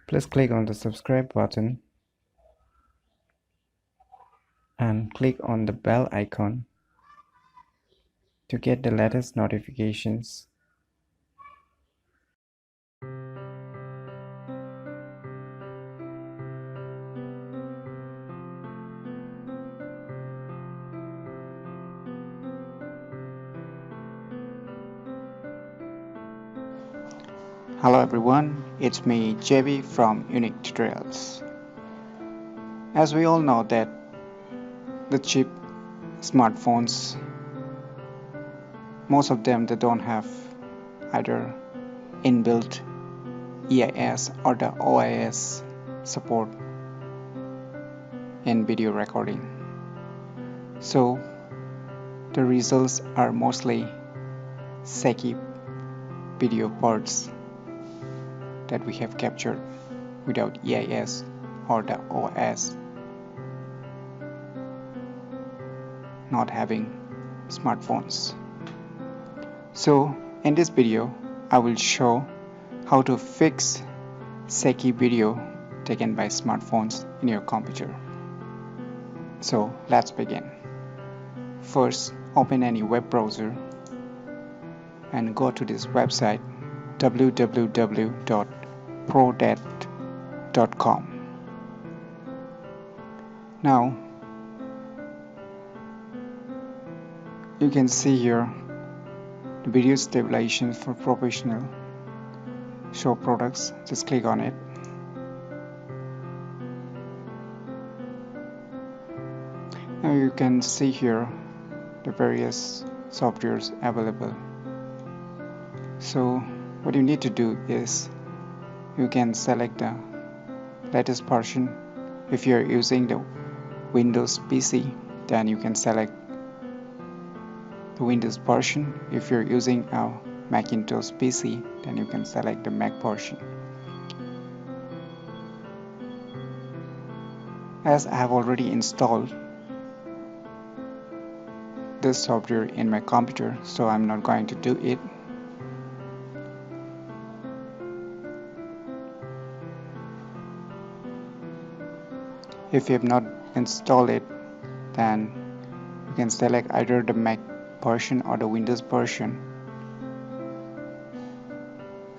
Please click on the subscribe button and click on the bell icon to get the latest notifications. Hello everyone, it's me JB from Unique Tutorials. As we all know that the cheap smartphones, most of them they don't have either inbuilt EIS or the OIS support in video recording. So the results are mostly shaky video parts that we have captured without EIS or the OS, not having smartphones. So in this video I will show how to fix shaky video taken by smartphones in your computer. So let's begin. First, open any web browser and go to this website www.prodet.com. Now you can see here the video stabilization for professional show products. Just click on it. Now you can see here the various softwares available. So what you need to do is you can select the latest version. If you're using the Windows PC, then you can select the Windows version. If you're using a Macintosh PC, then you can select the Mac version. As I have already installed this software in my computer, so I'm not going to do it. If you have not installed it, then you can select either the Mac version or the Windows version,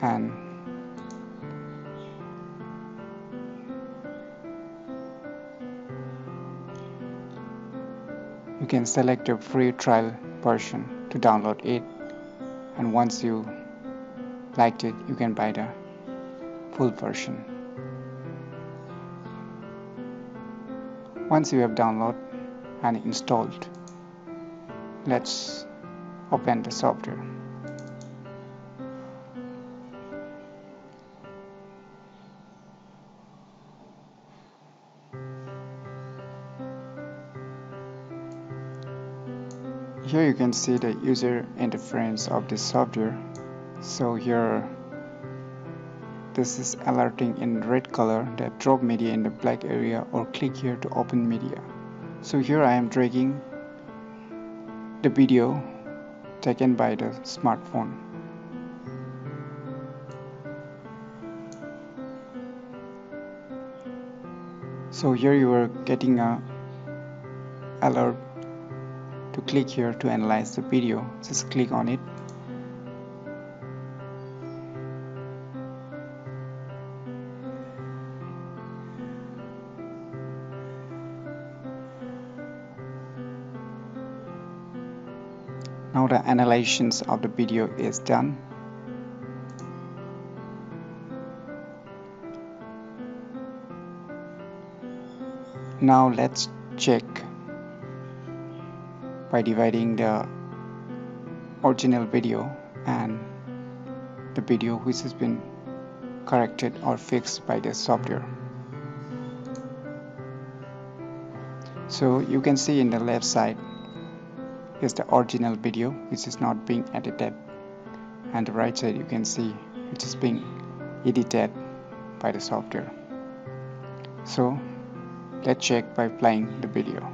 and you can select a free trial version to download it, and once you liked it, you can buy the full version. Once you have downloaded and installed, let's open the software. Here you can see the user interface of this software. So here this is alerting in red color that drop media in the black area or click here to open media. So here I am dragging the video taken by the smartphone. So here you are getting a alert to click here to analyze the video. Just click on it. Now the analysis of the video is done. Now let's check by dividing the original video and the video which has been corrected or fixed by the software. So you can see in the left side is the original video which is not being edited, and the right side you can see it is being edited by the software. So let's check by playing the video.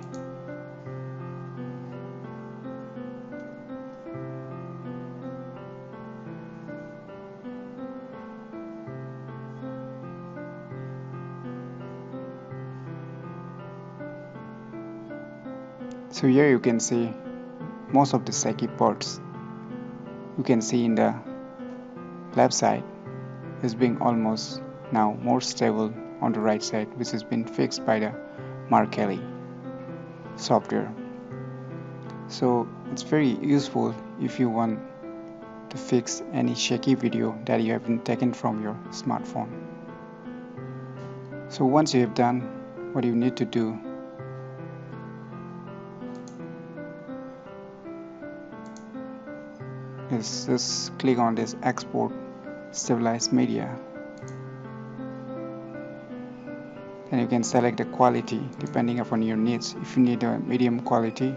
So here you can see most of the shaky parts you can see in the left side is being almost now more stable on the right side, which has been fixed by the Markelli software. So it's very useful if you want to fix any shaky video that you have been taken from your smartphone. So once you have done what you need to do, is just click on this export stabilized media. Then you can select the quality depending upon your needs. If you need a medium quality,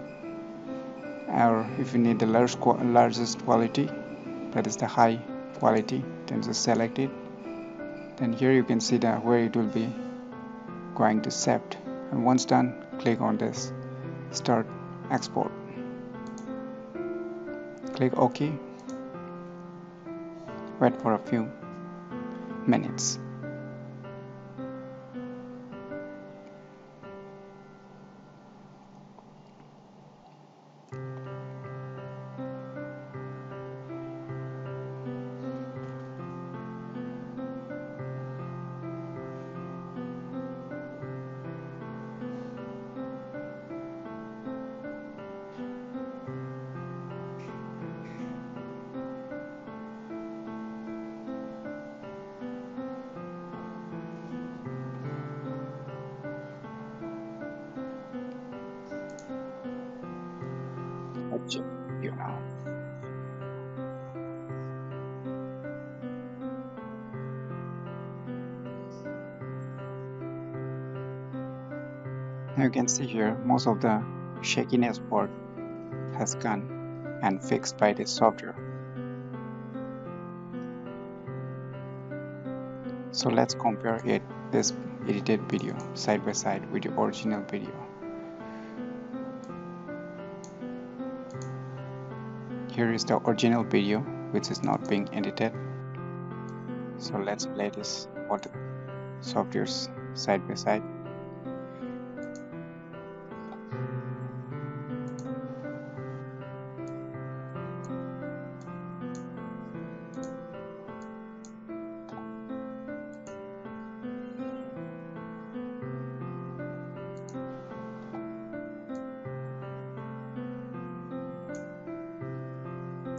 or if you need the largest quality, that is the high quality, then just select it. Then here you can see that where it will be going to saved, and once done, click on this start export, click OK, wait for a few minutes. Let's check here now. Now you can see here most of the shakiness part has gone and fixed by this software. So let's compare this edited video side by side with the original video. Here is the original video which is not being edited. So let's play this for the softwares side by side.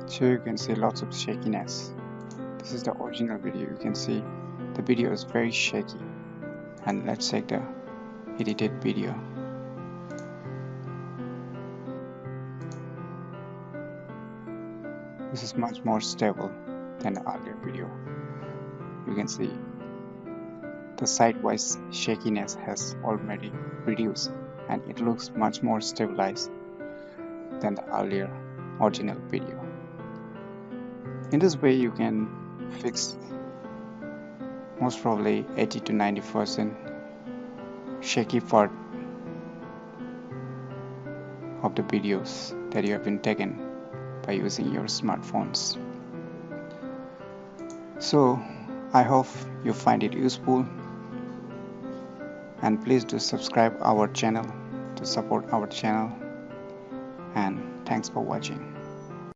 So you can see lots of shakiness. This is the original video. You can see the video is very shaky. And let's check the edited video. This is much more stable than the earlier video. You can see the sidewise shakiness has already reduced and it looks much more stabilized than the earlier original video. In this way you can fix most probably 80 to 90% shaky part of the videos that you have been taken by using your smartphones. So I hope you find it useful, and please do subscribe our channel to support our channel, and thanks for watching.